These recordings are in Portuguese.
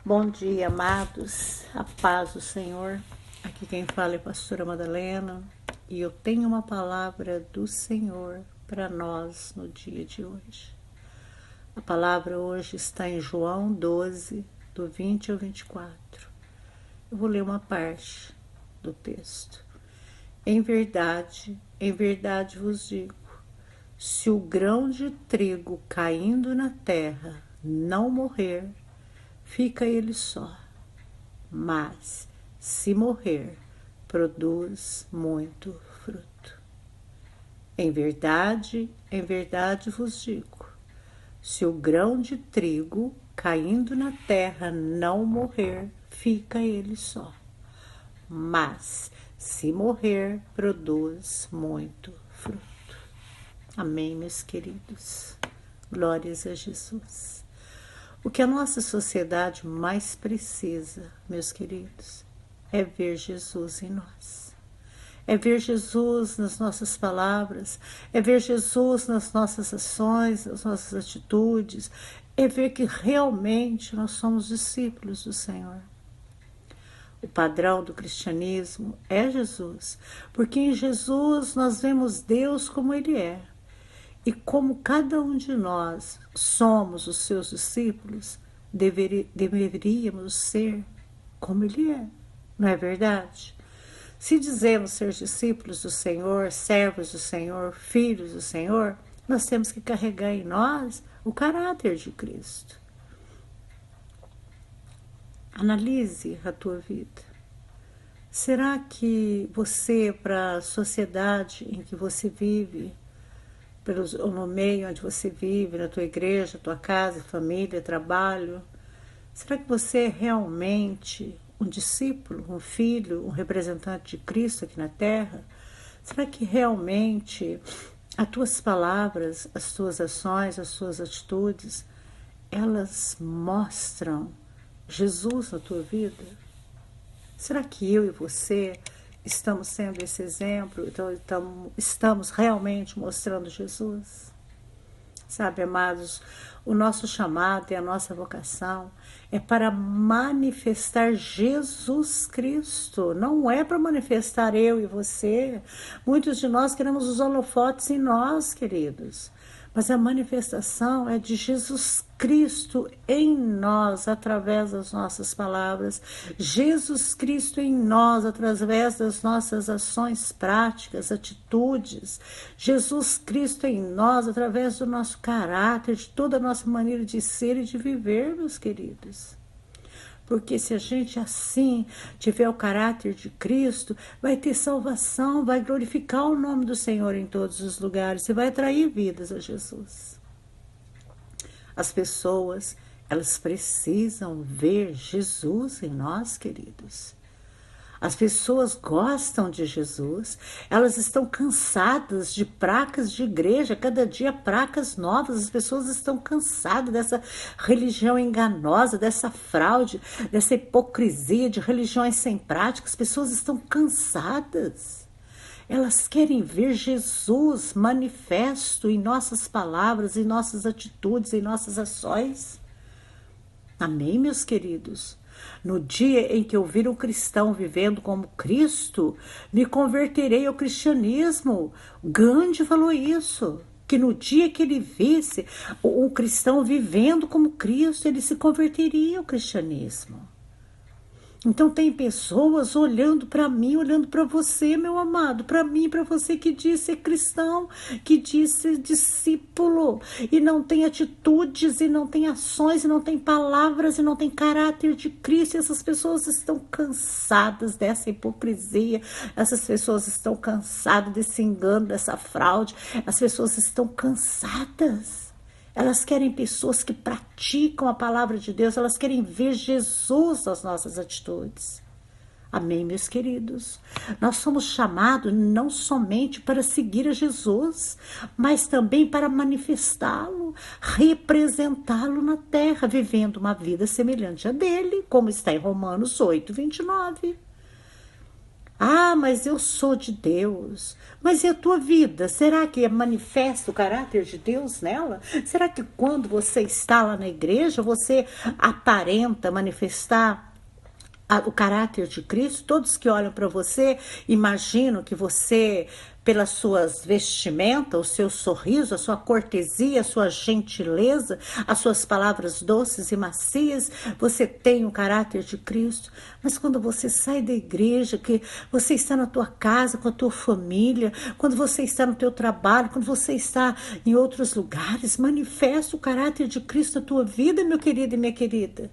Bom dia, amados, a paz do Senhor. Aqui quem fala é a pastora Madalena e eu tenho uma palavra do Senhor para nós no dia de hoje. A palavra hoje está em João 12, do 20 ao 24. Eu vou ler uma parte do texto. Em verdade vos digo, se o grão de trigo caindo na terra não morrer, fica ele só, mas, se morrer, produz muito fruto. Em verdade vos digo, se o grão de trigo caindo na terra não morrer, fica ele só, mas, se morrer, produz muito fruto. Amém, meus queridos. Glórias a Jesus. O que a nossa sociedade mais precisa, meus queridos, é ver Jesus em nós. É ver Jesus nas nossas palavras, é ver Jesus nas nossas ações, nas nossas atitudes, é ver que realmente nós somos discípulos do Senhor. O padrão do cristianismo é Jesus, porque em Jesus nós vemos Deus como Ele é. E como cada um de nós somos os seus discípulos, deveríamos ser como Ele é, não é verdade? Se dizemos ser discípulos do Senhor, servos do Senhor, filhos do Senhor, nós temos que carregar em nós o caráter de Cristo. Analise a tua vida. Será que você, para a sociedade em que você vive, no meio onde você vive, na tua igreja, tua casa, família, trabalho, será que você é realmente um discípulo, um filho, um representante de Cristo aqui na terra? Será que realmente as tuas palavras, as tuas ações, as tuas atitudes, elas mostram Jesus na tua vida? Será que eu e você estamos sendo esse exemplo? Então, estamos realmente mostrando Jesus? Sabe, amados, o nosso chamado e a nossa vocação é para manifestar Jesus Cristo, não é para manifestar eu e você. Muitos de nós queremos os holofotes em nós, queridos. Mas a manifestação é de Jesus Cristo em nós, através das nossas palavras. Jesus Cristo em nós, através das nossas ações práticas, atitudes. Jesus Cristo em nós, através do nosso caráter, de toda a nossa maneira de ser e de viver, meus queridos. Porque se a gente assim tiver o caráter de Cristo, vai ter salvação, vai glorificar o nome do Senhor em todos os lugares e vai atrair vidas a Jesus. As pessoas, elas precisam ver Jesus em nós, queridos. As pessoas gostam de Jesus, elas estão cansadas de placas de igreja, cada dia placas novas, as pessoas estão cansadas dessa religião enganosa, dessa fraude, dessa hipocrisia de religiões sem prática, as pessoas estão cansadas. Elas querem ver Jesus manifesto em nossas palavras, em nossas atitudes, em nossas ações. Amém, meus queridos? No dia em que eu vir um cristão vivendo como Cristo, me converterei ao cristianismo. Gandhi falou isso, que no dia que ele visse um cristão vivendo como Cristo, ele se converteria ao cristianismo. Então tem pessoas olhando para mim, olhando para você, meu amado, para mim, para você que diz ser cristão, que diz ser discípulo, e não tem atitudes, e não tem ações, e não tem palavras, e não tem caráter de Cristo. E essas pessoas estão cansadas dessa hipocrisia, essas pessoas estão cansadas desse engano, dessa fraude, as pessoas estão cansadas. Elas querem pessoas que praticam a palavra de Deus, elas querem ver Jesus nas nossas atitudes. Amém, meus queridos? Nós somos chamados não somente para seguir a Jesus, mas também para manifestá-lo, representá-lo na terra, vivendo uma vida semelhante a dele, como está em Romanos 8, 29. Ah, mas eu sou de Deus. Mas e a tua vida? Será que manifesta o caráter de Deus nela? Será que quando você está lá na igreja, você aparenta manifestar o caráter de Cristo? Todos que olham para você imaginam que você, pelas suas vestimentas, o seu sorriso, a sua cortesia, a sua gentileza, as suas palavras doces e macias, você tem o caráter de Cristo. Mas quando você sai da igreja, que você está na tua casa, com a tua família, quando você está no teu trabalho, quando você está em outros lugares, manifesta o caráter de Cristo na tua vida, meu querido e minha querida.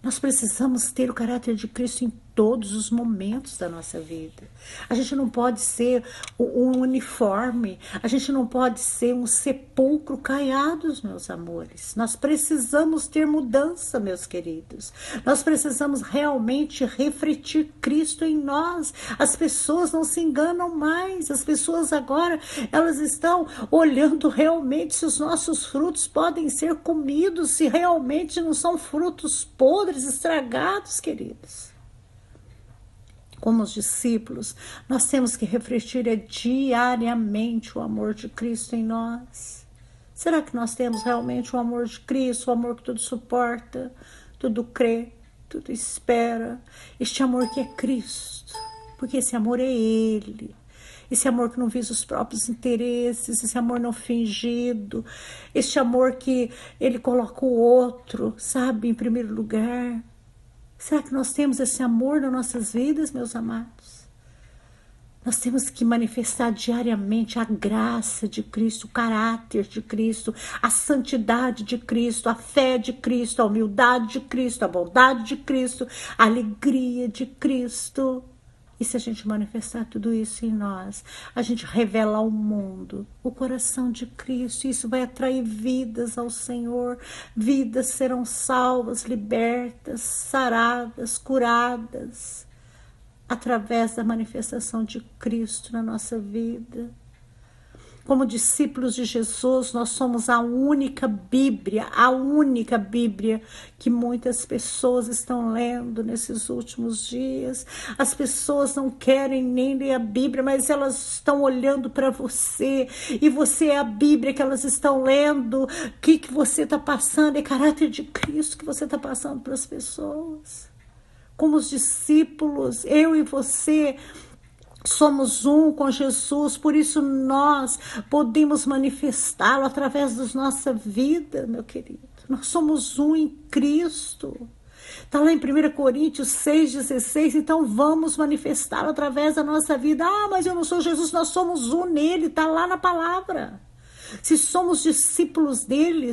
Nós precisamos ter o caráter de Cristo em todos os momentos da nossa vida. A gente não pode ser um uniforme, a gente não pode ser um sepulcro caiado, meus amores. Nós precisamos ter mudança, meus queridos. Nós precisamos realmente refletir Cristo em nós. As pessoas não se enganam mais. As pessoas agora, elas estão olhando realmente se os nossos frutos podem ser comidos, se realmente não são frutos podres, estragados, queridos. Como os discípulos, nós temos que refletir diariamente o amor de Cristo em nós. Será que nós temos realmente o amor de Cristo, o amor que tudo suporta, tudo crê, tudo espera? Este amor que é Cristo, porque esse amor é Ele. Esse amor que não visa os próprios interesses, esse amor não fingido, este amor que Ele coloca o outro, sabe, em primeiro lugar. Será que nós temos esse amor nas nossas vidas, meus amados? Nós temos que manifestar diariamente a graça de Cristo, o caráter de Cristo, a santidade de Cristo, a fé de Cristo, a humildade de Cristo, a bondade de Cristo, a alegria de Cristo. E se a gente manifestar tudo isso em nós, a gente revela ao mundo o coração de Cristo. Isso vai atrair vidas ao Senhor. Vidas serão salvas, libertas, saradas, curadas, através da manifestação de Cristo na nossa vida. Como discípulos de Jesus, nós somos a única Bíblia que muitas pessoas estão lendo nesses últimos dias. As pessoas não querem nem ler a Bíblia, mas elas estão olhando para você, e você é a Bíblia que elas estão lendo. O que você está passando? É caráter de Cristo que você está passando para as pessoas. Como os discípulos, eu e você somos um com Jesus, por isso nós podemos manifestá-lo através da nossa vida, meu querido. Nós somos um em Cristo. Está lá em 1 Coríntios 6,16, então vamos manifestá-lo através da nossa vida. Ah, mas eu não sou Jesus, nós somos um nele, está lá na palavra. Se somos discípulos dele,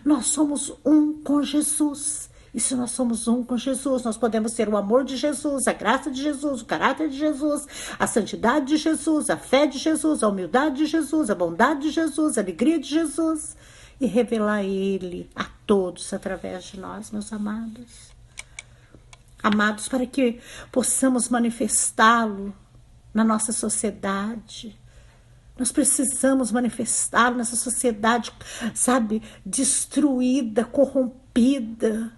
nós somos um com Jesus. E se nós somos um com Jesus, nós podemos ter o amor de Jesus, a graça de Jesus, o caráter de Jesus, a santidade de Jesus, a fé de Jesus, a humildade de Jesus, a bondade de Jesus, a alegria de Jesus, e revelar Ele a todos através de nós, meus amados. Amados, para que possamos manifestá-lo na nossa sociedade. Nós precisamos manifestá-lo nessa sociedade, sabe, destruída, corrompida.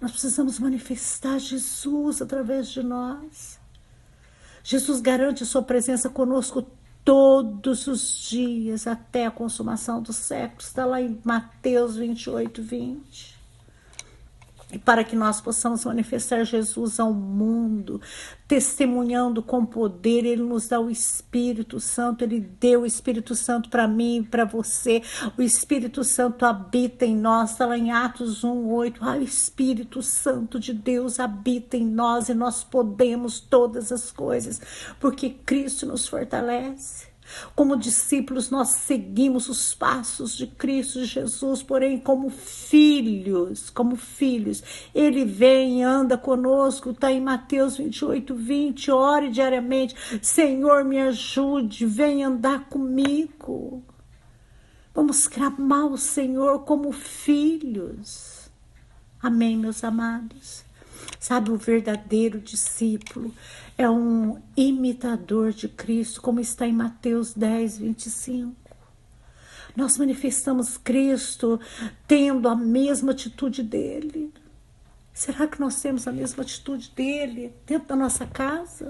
Nós precisamos manifestar Jesus através de nós. Jesus garante sua presença conosco todos os dias, até a consumação dos séculos. Está lá em Mateus 28:20. E para que nós possamos manifestar Jesus ao mundo, testemunhando com poder, Ele nos dá o Espírito Santo. Ele deu o Espírito Santo para mim e para você. O Espírito Santo habita em nós. Está lá em Atos 1:8. O Espírito Santo de Deus habita em nós e nós podemos todas as coisas, porque Cristo nos fortalece. Como discípulos, nós seguimos os passos de Cristo Jesus, porém como filhos, Ele vem e anda conosco. Está em Mateus 28:20, ore diariamente, Senhor, me ajude, vem andar comigo. Vamos clamar o Senhor como filhos. Amém, meus amados? Sabe, o verdadeiro discípulo é um imitador de Cristo, como está em Mateus 10:25. Nós manifestamos Cristo tendo a mesma atitude dele. Será que nós temos a mesma atitude dele dentro da nossa casa?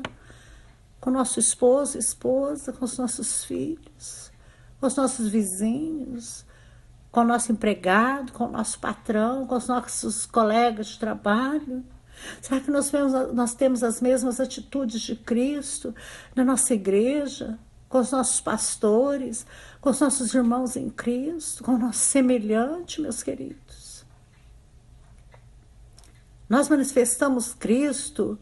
Com nosso esposo, esposa, com os nossos filhos, com os nossos vizinhos, com o nosso empregado, com o nosso patrão, com os nossos colegas de trabalho? Será que nós temos as mesmas atitudes de Cristo na nossa igreja, com os nossos pastores, com os nossos irmãos em Cristo, com o nosso semelhante, meus queridos? Nós manifestamos Cristo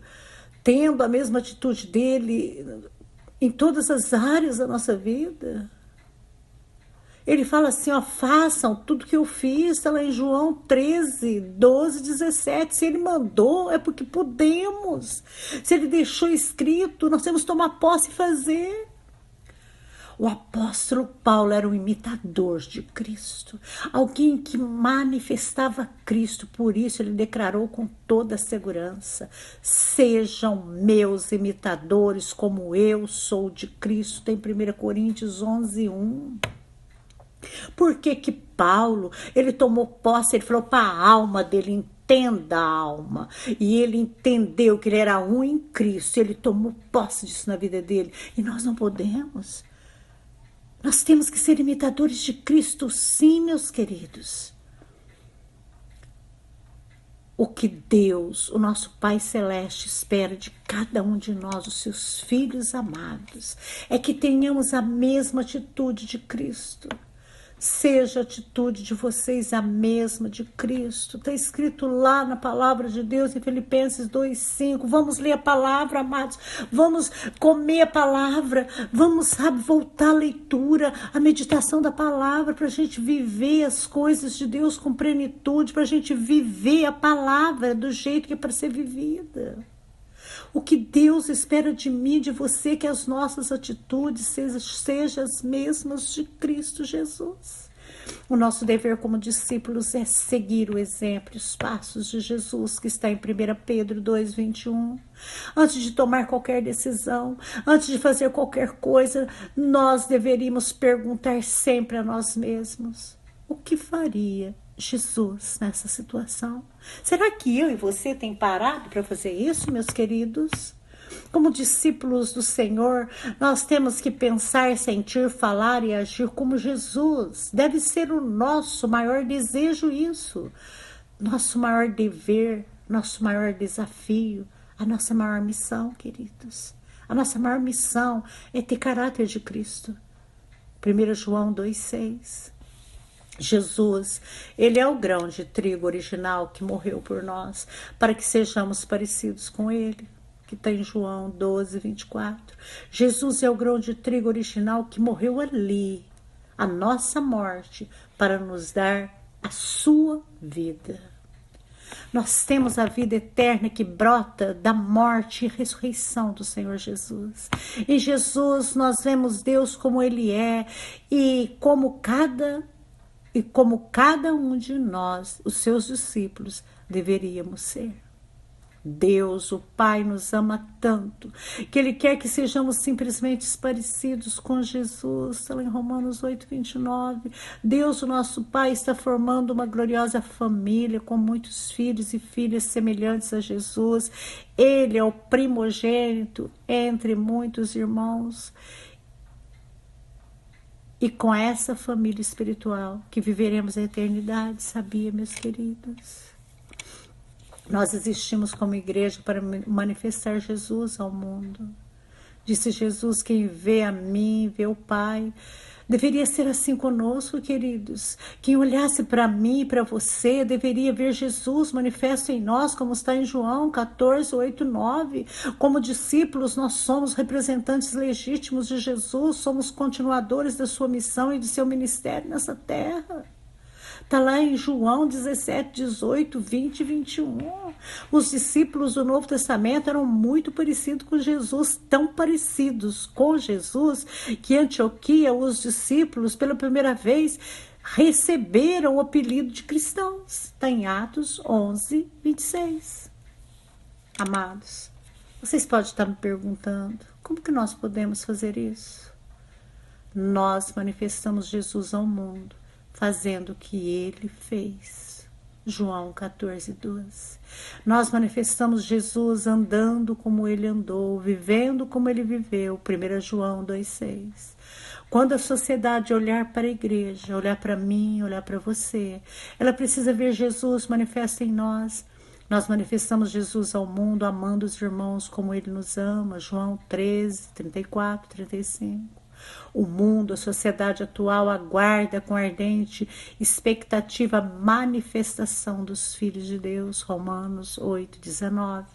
tendo a mesma atitude dele em todas as áreas da nossa vida? Ele fala assim, ó, façam tudo que eu fiz, está lá em João 13, 12, 17. Se ele mandou, é porque podemos. Se ele deixou escrito, nós temos que tomar posse e fazer. O apóstolo Paulo era um imitador de Cristo, alguém que manifestava Cristo, por isso ele declarou com toda a segurança: sejam meus imitadores como eu sou de Cristo, tem 1 Coríntios 11, 1. Por que que Paulo, ele tomou posse, ele falou para a alma dele, entenda a alma, e ele entendeu que ele era um em Cristo, ele tomou posse disso na vida dele, e nós não podemos. Nós temos que ser imitadores de Cristo, sim, meus queridos. O que Deus, o nosso Pai Celeste, espera de cada um de nós, os seus filhos amados, é que tenhamos a mesma atitude de Cristo. Seja a atitude de vocês a mesma de Cristo. Está escrito lá na palavra de Deus em Filipenses 2:5. Vamos ler a palavra, amados. Vamos comer a palavra. Vamos, voltar à leitura, à meditação da palavra, para a gente viver as coisas de Deus com plenitude, para a gente viver a palavra do jeito que é para ser vivida. O que Deus espera de mim, de você, que as nossas atitudes sejam as mesmas de Cristo Jesus. O nosso dever como discípulos é seguir o exemplo e os passos de Jesus, que está em 1 Pedro 2:21. Antes de tomar qualquer decisão, antes de fazer qualquer coisa, nós deveríamos perguntar sempre a nós mesmos: o que faria Jesus nessa situação? Será que eu e você tem parado para fazer isso, meus queridos? Como discípulos do Senhor, nós temos que pensar, sentir, falar e agir como Jesus. Deve ser o nosso maior desejo isso. Nosso maior dever, nosso maior desafio, a nossa maior missão, queridos. A nossa maior missão é ter caráter de Cristo. 1 João 2:6. Jesus, ele é o grão de trigo original que morreu por nós, para que sejamos parecidos com ele, que está em João 12:24. Jesus é o grão de trigo original que morreu ali, a nossa morte, para nos dar a sua vida. Nós temos a vida eterna que brota da morte e ressurreição do Senhor Jesus. Em Jesus nós vemos Deus como ele é e como cada um de nós, os seus discípulos, deveríamos ser. Deus, o Pai, nos ama tanto que Ele quer que sejamos simplesmente parecidos com Jesus. Está lá em Romanos 8:29. Deus, o nosso Pai, está formando uma gloriosa família com muitos filhos e filhas semelhantes a Jesus. Ele é o primogênito entre muitos irmãos. E com essa família espiritual que viveremos a eternidade, sabia, meus queridos? Nós existimos como igreja para manifestar Jesus ao mundo. Disse Jesus: quem vê a mim, vê o Pai. Deveria ser assim conosco, queridos. Quem olhasse para mim e para você deveria ver Jesus manifesto em nós, como está em João 14:8-9. Como discípulos, nós somos representantes legítimos de Jesus, somos continuadores da sua missão e de seu ministério nessa terra. Está lá em João 17:18, 20 e 21. Os discípulos do Novo Testamento eram muito parecidos com Jesus, tão parecidos com Jesus, que em Antioquia os discípulos, pela primeira vez, receberam o apelido de cristãos. Está em Atos 11:26. Amados, vocês podem estar me perguntando, como que nós podemos fazer isso? Nós manifestamos Jesus ao mundo, fazendo o que ele fez. João 14:12. Nós manifestamos Jesus andando como ele andou, vivendo como ele viveu, 1 João 2:6. Quando a sociedade olhar para a igreja, olhar para mim, olhar para você, ela precisa ver Jesus manifesto em nós. Nós manifestamos Jesus ao mundo, amando os irmãos como ele nos ama, João 13:34, 35. O mundo, a sociedade atual aguarda com ardente expectativa a manifestação dos filhos de Deus, Romanos 8:19.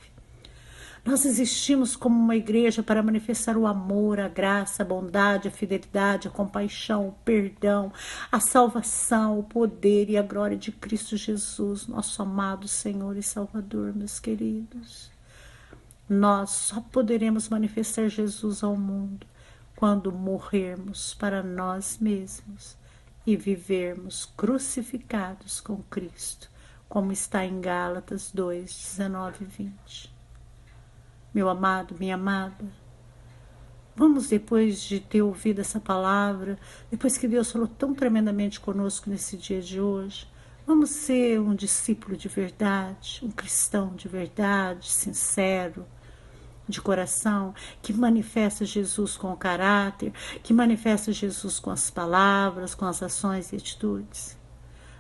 Nós existimos como uma igreja para manifestar o amor, a graça, a bondade, a fidelidade, a compaixão, o perdão, a salvação, o poder e a glória de Cristo Jesus, nosso amado Senhor e Salvador, meus queridos. Nós só poderemos manifestar Jesus ao mundo quando morrermos para nós mesmos e vivermos crucificados com Cristo, como está em Gálatas 2:19 e 20. Meu amado, minha amada, vamos, depois de ter ouvido essa palavra, depois que Deus falou tão tremendamente conosco nesse dia de hoje, vamos ser um discípulo de verdade, um cristão de verdade, sincero, de coração, que manifesta Jesus com o caráter, que manifesta Jesus com as palavras, com as ações e atitudes.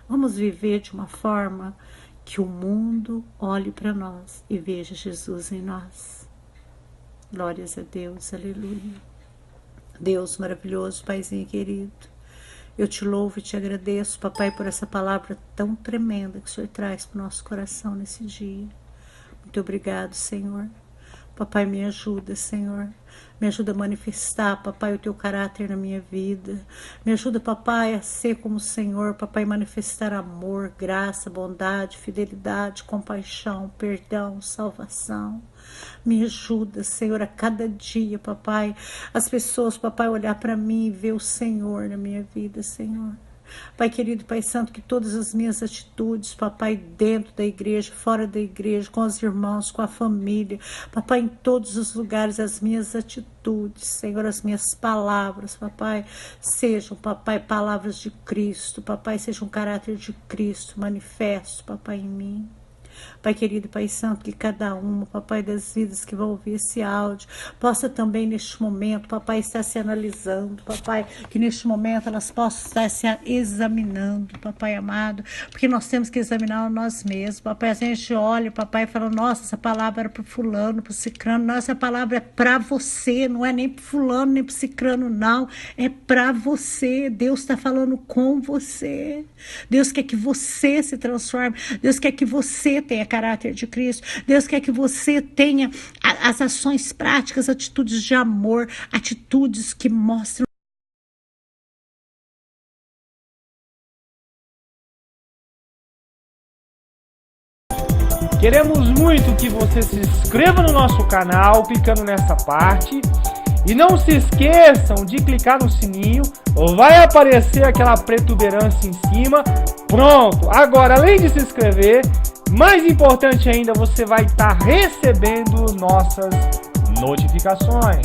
Vamos viver de uma forma que o mundo olhe para nós e veja Jesus em nós. Glórias a Deus, aleluia. Deus maravilhoso, Paizinho querido, eu te louvo e te agradeço, Papai, por essa palavra tão tremenda que o Senhor traz para o nosso coração nesse dia. Muito obrigado, Senhor. Papai, me ajuda, Senhor. Me ajuda a manifestar, Papai, o teu caráter na minha vida. Me ajuda, Papai, a ser como o Senhor, Papai, manifestar amor, graça, bondade, fidelidade, compaixão, perdão, salvação. Me ajuda, Senhor, a cada dia, Papai, as pessoas, Papai, olhar para mim e ver o Senhor na minha vida, Senhor. Pai querido, Pai santo, que todas as minhas atitudes, Papai, dentro da igreja, fora da igreja, com os irmãos, com a família, Papai, em todos os lugares, as minhas atitudes, Senhor, as minhas palavras, Papai, sejam, Papai, palavras de Cristo, Papai, sejam um caráter de Cristo, manifesto, Papai, em mim. Pai querido, Pai santo, que cada uma, Papai, das vidas que vão ouvir esse áudio, possa também neste momento, Papai, estar se analisando, Papai, que neste momento elas possam estar se examinando, Papai amado, porque nós temos que examinar nós mesmos, Papai. A gente olha, Papai, e fala, nossa, essa palavra era para fulano, para cicrano, nossa, essa palavra é para você, não é nem para fulano, nem para cicrano, não, é para você. Deus está falando com você. Deus quer que você se transforme, Deus quer que você tenha caráter de Cristo, Deus quer que você tenha as ações práticas, atitudes de amor, atitudes que mostram. Queremos muito que você se inscreva no nosso canal, clicando nessa parte. E não se esqueçam de clicar no sininho, vai aparecer aquela protuberância em cima. Pronto! Agora, além de se inscrever, mais importante ainda, você vai estar recebendo nossas notificações.